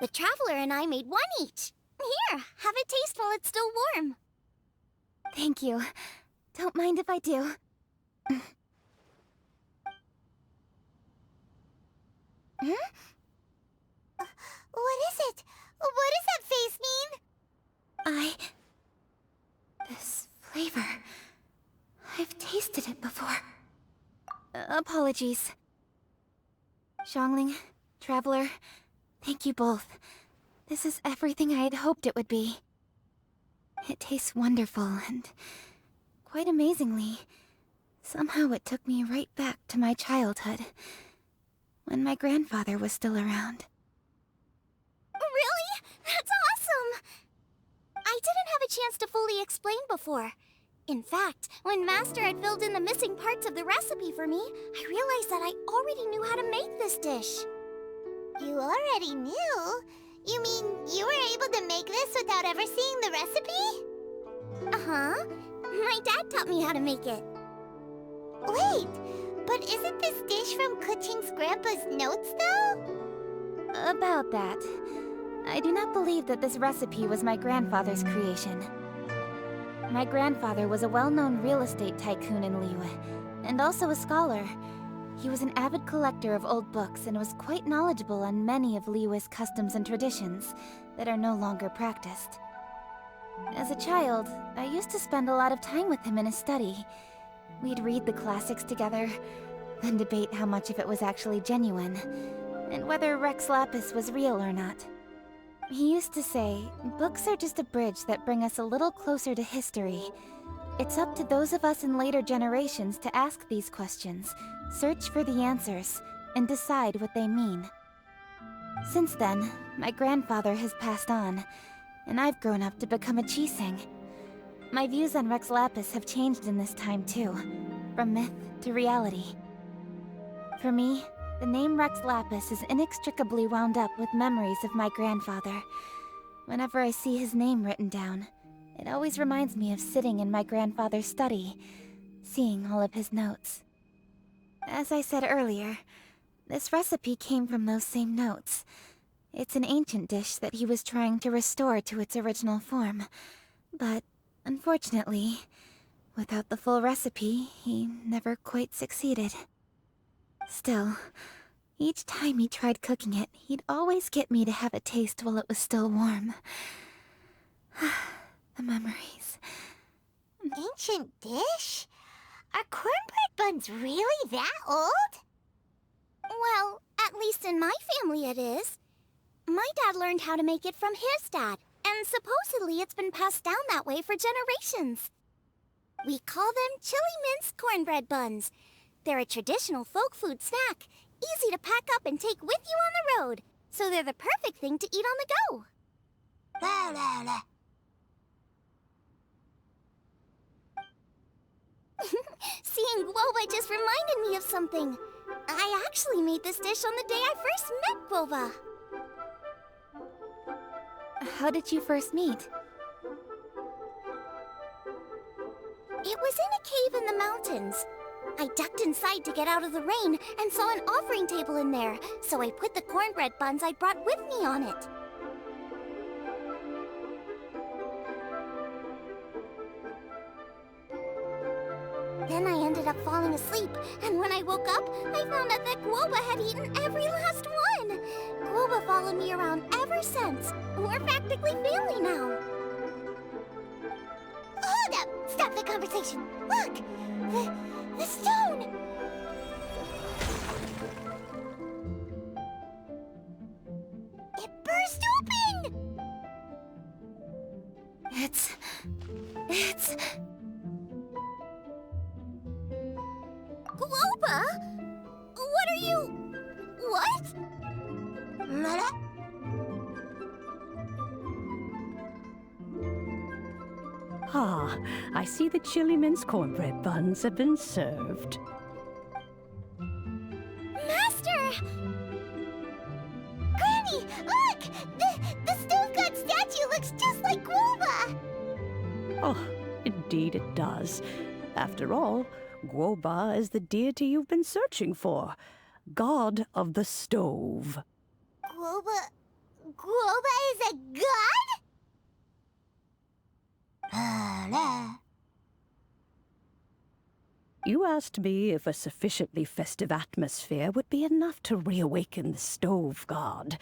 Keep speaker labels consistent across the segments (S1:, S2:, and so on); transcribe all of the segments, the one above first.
S1: The Traveler and I made one each. Here, have it taste while it's still warm.
S2: Thank you. Don't mind if I do.
S1: What is it? What does that face mean?
S2: This flavor... I've tasted it before. Apologies. Xiangling, Traveler, thank you both. This is everything I had hoped it would be. It tastes wonderful, and quite amazingly, somehow it took me right back to my childhood, when my grandfather was still around.
S1: Really? That's awesome! I didn't have a chance to fully explain before. In fact, when Master had filled in the missing parts of the recipe for me, I realized that I already knew how to make this dish. You already knew? You mean you were able to make this without ever seeing the recipe? Uh-huh. My dad taught me how to make it. Wait, but isn't this dish from Kuching's grandpa's notes, though?
S2: About that, I do not believe that this recipe was my grandfather's creation. My grandfather was a well-known real estate tycoon in Liyue, and also a scholar. He was an avid collector of old books and was quite knowledgeable on many of Liyue's customs and traditions that are no longer practiced. As a child, I used to spend a lot of time with him in his study. We'd read the classics together, then debate how much of it was actually genuine, and whether Rex Lapis was real or not. He used to say, books are just a bridge that bring us a little closer to history. It's up to those of us in later generations to ask these questions, search for the answers, and decide what they mean. Since then, my grandfather has passed on, and I've grown up to become a Chiseng. My views on Rex Lapis have changed in this time too, from myth to reality. For me, the name Rex Lapis is inextricably wound up with memories of my grandfather. Whenever I see his name written down, it always reminds me of sitting in my grandfather's study, seeing all of his notes. As I said earlier, this recipe came from those same notes. It's an ancient dish that he was trying to restore to its original form. But, unfortunately, without the full recipe, he never quite succeeded. Still, each time he tried cooking it, he'd always get me to have a taste while it was still warm. The memories.
S1: Ancient dish? Are cornbread buns really that old? Well, at least in my family it is. My dad learned how to make it from his dad, and supposedly it's been passed down that way for generations. We call them chili mince cornbread buns. They're a traditional folk food snack, easy to pack up and take with you on the road, so they're the perfect thing to eat on the go. La la la. Seeing Guoba just reminded me of something. I actually made this dish on the day I first met Guoba.
S2: How did you first meet?
S1: It was in a cave in the mountains. I ducked inside to get out of the rain and saw an offering table in there, so I put the cornbread buns I brought with me on it. Then I ended up falling asleep, and when I woke up, I found out that Guoba had eaten every last one. Guoba followed me around ever since. We're practically family now. Hold up! Stop the conversation! Look! The stone! It burst open!
S2: It's...
S1: Guoba? What are you... What?
S3: Ah, I see the chili mince cornbread buns have been served.
S1: Master! Granny, look! The stove god statue looks just like Guoba!
S3: Oh, indeed it does. After all, Guoba is the deity you've been searching for, god of the stove.
S1: Guoba... Guoba is a god?
S3: You asked me if a sufficiently festive atmosphere would be enough to reawaken the stove god.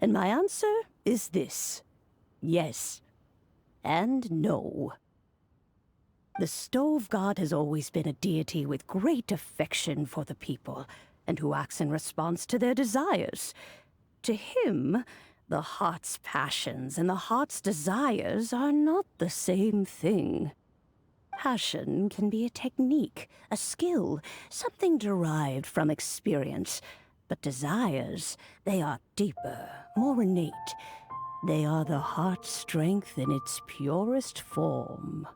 S3: And my answer is this: yes. And no. The stove god has always been a deity with great affection for the people, and who acts in response to their desires. To him, the heart's passions and the heart's desires are not the same thing. Passion can be a technique, a skill, something derived from experience. But desires, they are deeper, more innate. They are the heart's strength in its purest form.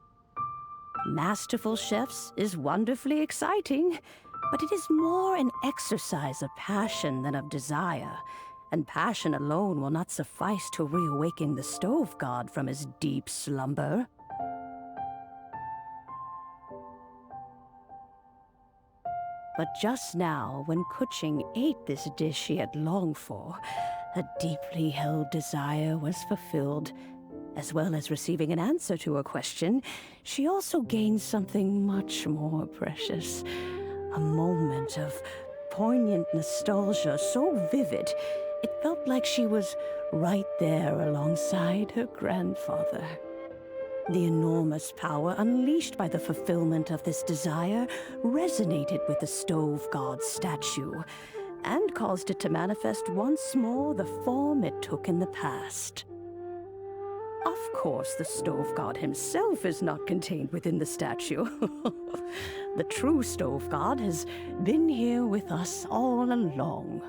S3: Masterful chefs is wonderfully exciting, but it is more an exercise of passion than of desire, and passion alone will not suffice to reawaken the stove god from his deep slumber. But just now, when Kuching ate this dish she had longed for, a deeply held desire was fulfilled. As well as receiving an answer to a question, she also gained something much more precious. A moment of poignant nostalgia so vivid, it felt like she was right there alongside her grandfather. The enormous power unleashed by the fulfillment of this desire resonated with the stove god's statue, and caused it to manifest once more the form it took in the past. Of course, the stove god himself is not contained within the statue. The true stove god has been here with us all along.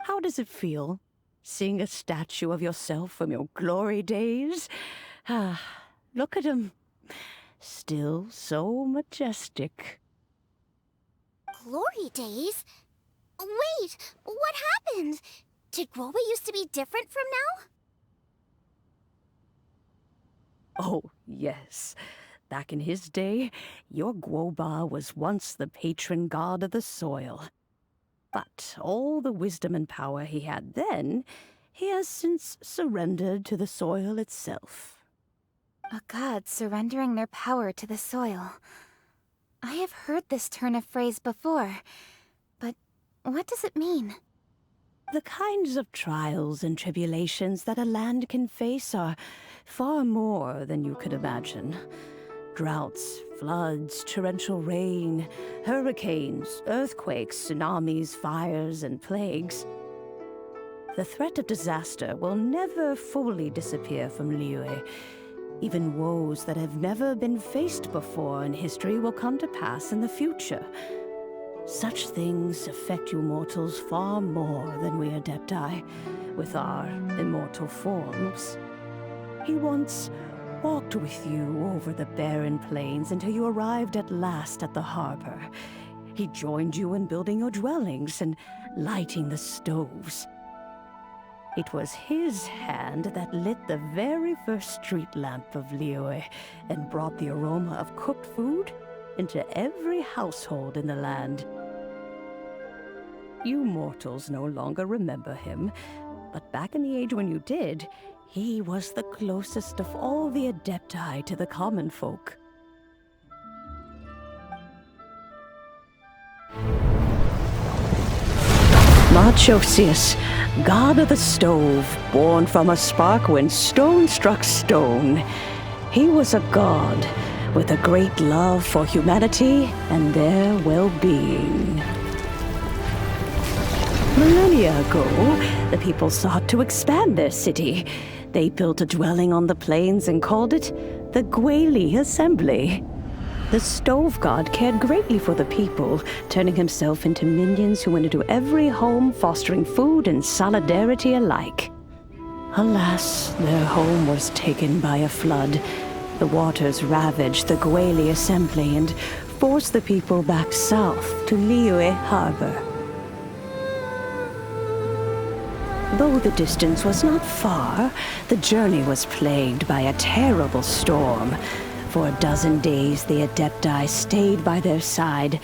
S3: How does it feel, seeing a statue of yourself from your glory days? Look at him. Still so majestic.
S1: Glory days? Wait, what happened? Did Guoba used to be different from now?
S3: Oh, yes. Back in his day, your Guoba was once the patron god of the soil. But all the wisdom and power he had then, he has since surrendered to the soil itself.
S2: A god surrendering their power to the soil. I have heard this turn of phrase before, but what does it mean?
S3: The kinds of trials and tribulations that a land can face are far more than you could imagine. Droughts, floods, torrential rain, hurricanes, earthquakes, tsunamis, fires, and plagues. The threat of disaster will never fully disappear from Liyue. Even woes that have never been faced before in history will come to pass in the future. Such things affect you mortals far more than we Adepti, with our immortal forms. He once walked with you over the barren plains until you arrived at last at the harbor. He joined you in building your dwellings and lighting the stoves. It was his hand that lit the very first street lamp of Liyue and brought the aroma of cooked food into every household in the land. You mortals no longer remember him, but back in the age when you did, he was the closest of all the Adepti to the common folk. Marchosius, god of the stove, born from a spark when stone struck stone. He was a god with a great love for humanity and their well-being. Millennia ago, the people sought to expand their city. They built a dwelling on the plains and called it the Gueli Assembly. The stove god cared greatly for the people, turning himself into minions who went into every home, fostering food and solidarity alike. Alas, their home was taken by a flood. The waters ravaged the Gueli Assembly and forced the people back south to Liyue Harbor. Though the distance was not far, the journey was plagued by a terrible storm. For a dozen days, the Adepti stayed by their side.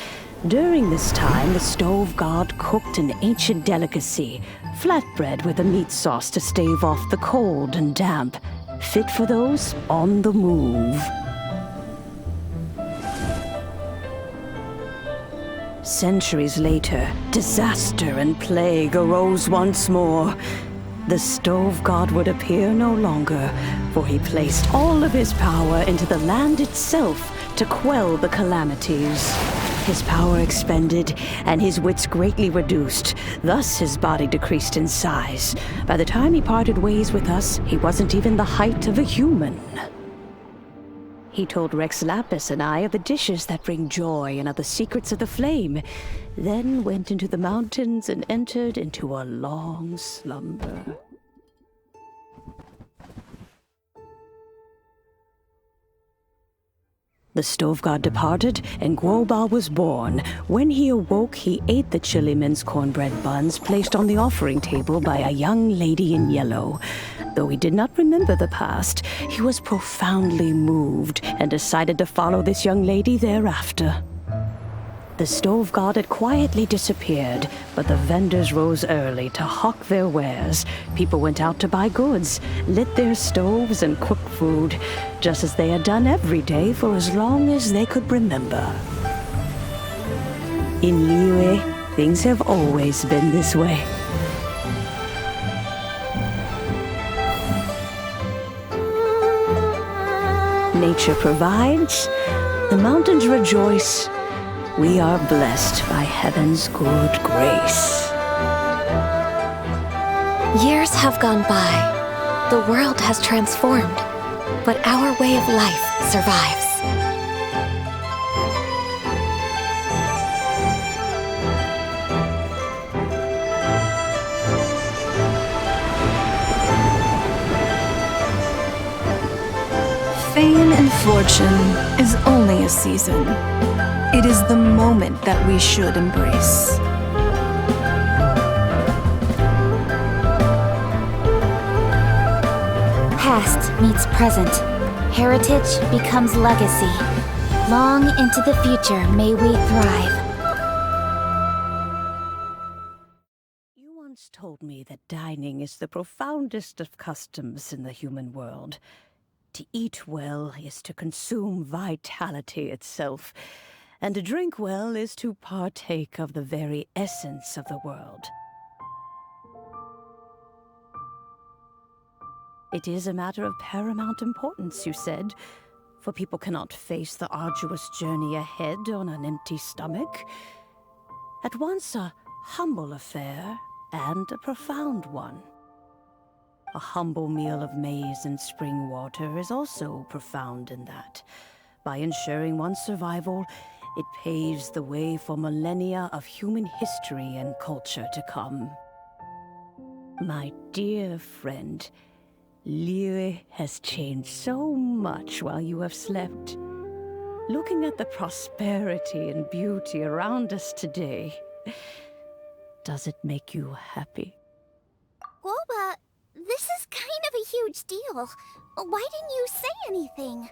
S3: During this time, the stove god cooked an ancient delicacy, flatbread with a meat sauce to stave off the cold and damp, fit for those on the move. Centuries later, disaster and plague arose once more. The stove god would appear no longer, for he placed all of his power into the land itself to quell the calamities. His power expended, and his wits greatly reduced. Thus his body decreased in size. By the time he parted ways with us, he wasn't even the height of a human. He told Rex Lapis and I of the dishes that bring joy and of the secrets of the flame, then went into the mountains and entered into a long slumber. The stove god departed, and Guoba was born. When he awoke, he ate the Chilimen's cornbread buns placed on the offering table by a young lady in yellow. Though he did not remember the past, he was profoundly moved and decided to follow this young lady thereafter. The stove god had quietly disappeared, but the vendors rose early to hawk their wares. People went out to buy goods, lit their stoves, and cooked food, just as they had done every day for as long as they could remember. In Liyue, things have always been this way. Nature provides, the mountains rejoice. We are blessed by heaven's good grace.
S4: Years have gone by. The world has transformed, but our way of life survives.
S5: Fame and fortune is only a season. It is the moment that we should embrace.
S2: Past meets present. Heritage becomes legacy. Long into the future may we thrive.
S3: You once told me that dining is the profoundest of customs in the human world. To eat well is to consume vitality itself, and to drink well is to partake of the very essence of the world. It is a matter of paramount importance, you said, for people cannot face the arduous journey ahead on an empty stomach. At once a humble affair and a profound one. A humble meal of maize and spring water is also profound in that. By ensuring one's survival, it paves the way for millennia of human history and culture to come. My dear friend, Liyue has changed so much while you have slept. Looking at the prosperity and beauty around us today, does it make you happy?
S1: Guoba, this is kind of a huge deal. Why didn't you say anything?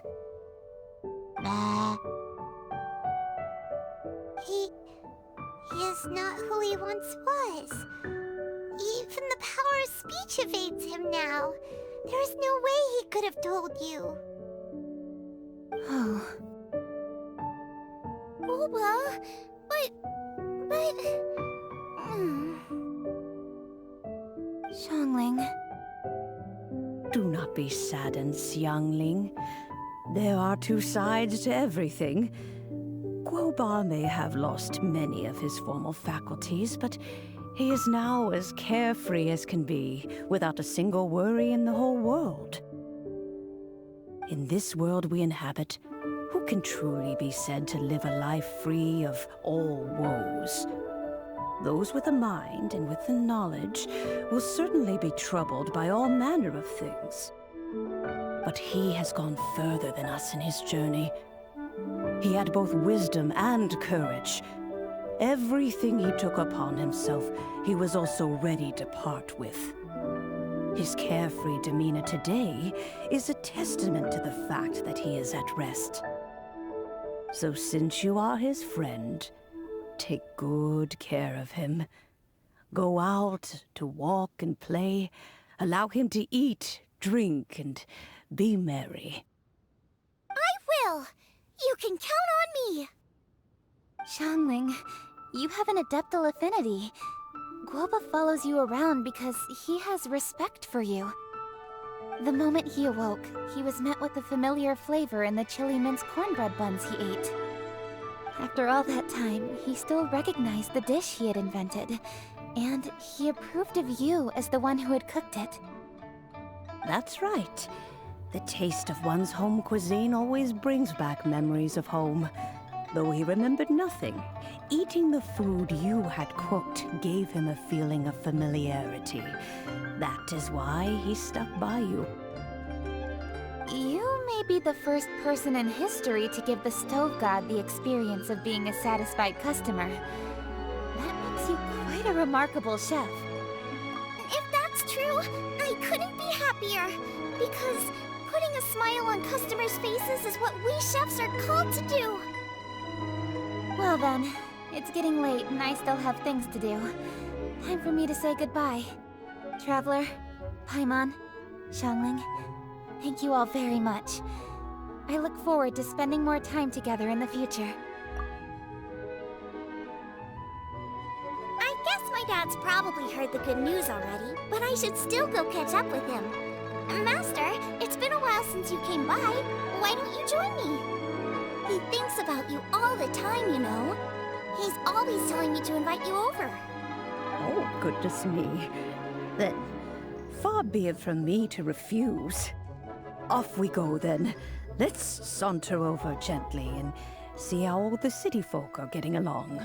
S1: He is not who he once was. Even the power of speech evades him now. There is no way he could have told you.
S2: Oh.
S1: Guoba, but...
S2: Xiangling.
S3: Do not be saddened, Xiangling. There are two sides to everything. Guoba may have lost many of his formal faculties, but he is now as carefree as can be, without a single worry in the whole world. In this world we inhabit, who can truly be said to live a life free of all woes? Those with a mind and with the knowledge will certainly be troubled by all manner of things. But he has gone further than us in his journey. He had both wisdom and courage. Everything he took upon himself, he was also ready to part with. His carefree demeanor today is a testament to the fact that he is at rest. So since you are his friend, take good care of him. Go out to walk and play. Allow him to eat, drink, and be merry.
S1: I will! You can count on me!
S2: Xiangling, you have an adeptal affinity. Guoba follows you around because he has respect for you. The moment he awoke, he was met with the familiar flavor in the chili mince cornbread buns he ate. After all that time, he still recognized the dish he had invented, and he approved of you as the one who had cooked it.
S3: That's right. The taste of one's home cuisine always brings back memories of home. Though he remembered nothing, eating the food you had cooked gave him a feeling of familiarity. That is why he stuck by you.
S2: You may be the first person in history to give the stove god the experience of being a satisfied customer. That makes you quite a remarkable chef.
S1: If that's true, I couldn't be happier. Because putting a smile on customers' faces is what we chefs are called to do.
S2: Well then, it's getting late and I still have things to do. Time for me to say goodbye. Traveler, Paimon, Xiangling, thank you all very much. I look forward to spending more time together in the future.
S1: I guess my dad's probably heard the good news already, but I should still go catch up with him. Master, it's been a while since you came by. Why don't you join me? He thinks about you all the time, you know. He's always telling me to invite you over.
S3: Oh, goodness me. Then, far be it from me to refuse. Off we go, then. Let's saunter over gently and see how all the city folk are getting along.